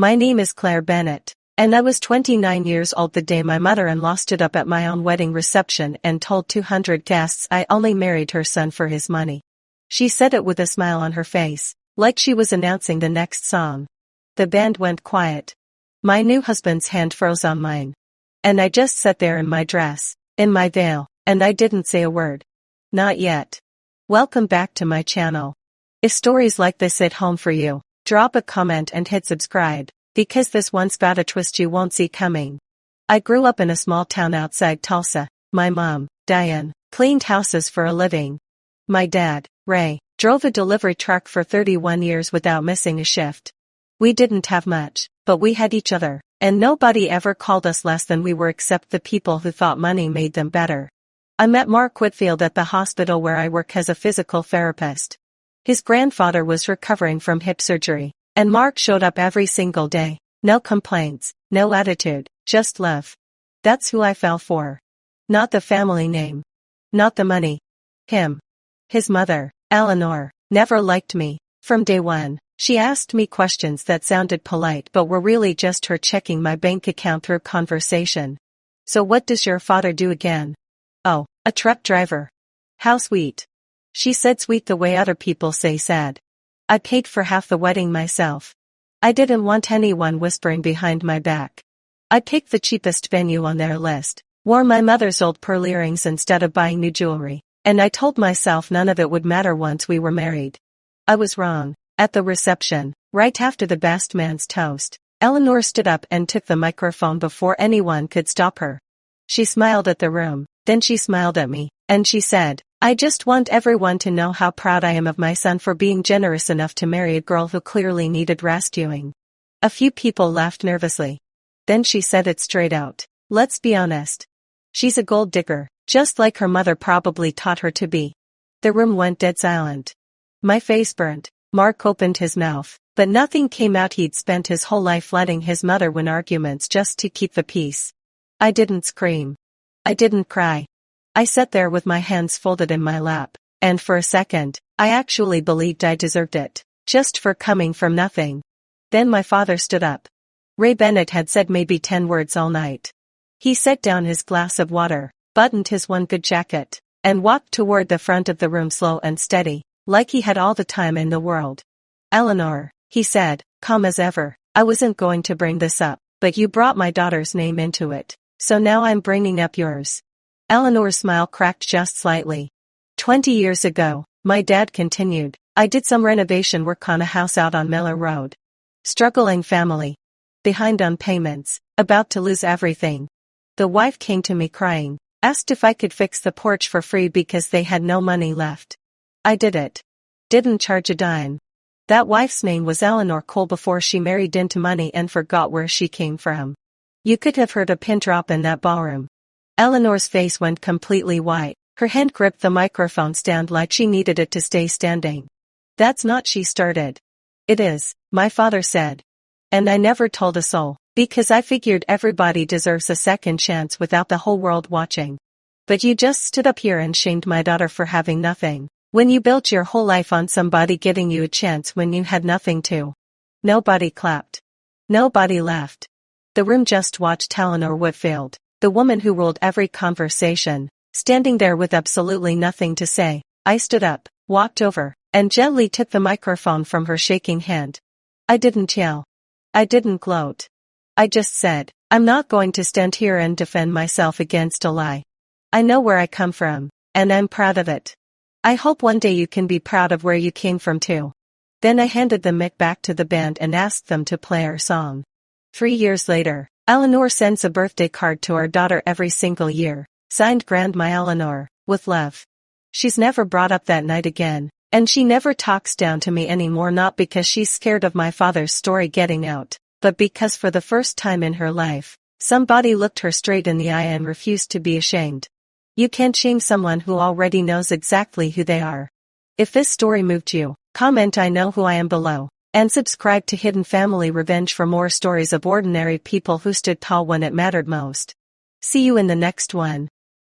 My name is Claire Bennett, and I was 29 years old the day my mother-in-law stood up at my own wedding reception and told 200 guests I only married her son for his money. She said it with a smile on her face, like she was announcing the next song. The band went quiet. My new husband's hand froze on mine. And I just sat there in my dress, in my veil, and I didn't say a word. Not yet. Welcome back to my channel. If stories like this hit home for you, drop a comment and hit subscribe, because this one's got a twist you won't see coming. I grew up in a small town outside Tulsa. My mom, Diane, cleaned houses for a living. My dad, Ray, drove a delivery truck for 31 years without missing a shift. We didn't have much, but we had each other, and nobody ever called us less than we were except the people who thought money made them better. I met Mark Whitfield at the hospital where I work as a physical therapist. His grandfather was recovering from hip surgery, and Mark showed up every single day. No complaints, no attitude, just love. That's who I fell for. Not the family name. Not the money. Him. His mother, Eleanor, never liked me. From day one, she asked me questions that sounded polite but were really just her checking my bank account through conversation. So what does your father do again? Oh, a truck driver. How sweet. She said sweet the way other people say sad. I paid for half the wedding myself. I didn't want anyone whispering behind my back. I picked the cheapest venue on their list, wore my mother's old pearl earrings instead of buying new jewelry, and I told myself none of it would matter once we were married. I was wrong. At the reception, right after the best man's toast, Eleanor stood up and took the microphone before anyone could stop her. She smiled at the room, then she smiled at me, and she said, I just want everyone to know how proud I am of my son for being generous enough to marry a girl who clearly needed rescuing. A few people laughed nervously. Then she said it straight out. Let's be honest. She's a gold digger, just like her mother probably taught her to be. The room went dead silent. My face burnt. Mark opened his mouth, but nothing came out. He'd spent his whole life letting his mother win arguments just to keep the peace. I didn't scream. I didn't cry. I sat there with my hands folded in my lap, and for a second, I actually believed I deserved it, just for coming from nothing. Then my father stood up. Ray Bennett had said maybe 10 words all night. He set down his glass of water, buttoned his one good jacket, and walked toward the front of the room slow and steady, like he had all the time in the world. Eleanor, he said, calm as ever, I wasn't going to bring this up, but you brought my daughter's name into it, so now I'm bringing up yours. Eleanor's smile cracked just slightly. 20 years ago, my dad continued, I did some renovation work on a house out on Miller Road. Struggling family. Behind on payments, about to lose everything. The wife came to me crying, asked if I could fix the porch for free because they had no money left. I did it. Didn't charge a dime. That wife's name was Eleanor Cole before she married into money and forgot where she came from. You could have heard a pin drop in that ballroom. Eleanor's face went completely white, her hand gripped the microphone stand like she needed it to stay standing. That's not she started. It is, my father said. And I never told a soul, because I figured everybody deserves a second chance without the whole world watching. But you just stood up here and shamed my daughter for having nothing, when you built your whole life on somebody giving you a chance when you had nothing to. Nobody clapped. Nobody laughed. The room just watched Eleanor Whitfield, the woman who ruled every conversation, standing there with absolutely nothing to say. I stood up, walked over, and gently took the microphone from her shaking hand. I didn't yell. I didn't gloat. I just said, I'm not going to stand here and defend myself against a lie. I know where I come from, and I'm proud of it. I hope one day you can be proud of where you came from too. Then I handed the mic back to the band and asked them to play our song. 3 years later, Eleanor sends a birthday card to our daughter every single year, signed Grandma Eleanor, with love. She's never brought up that night again, and she never talks down to me anymore, not because she's scared of my father's story getting out, but because for the first time in her life, somebody looked her straight in the eye and refused to be ashamed. You can't shame someone who already knows exactly who they are. If this story moved you, comment I know who I am below. And subscribe to Hidden Family Revenge for more stories of ordinary people who stood tall when it mattered most. See you in the next one.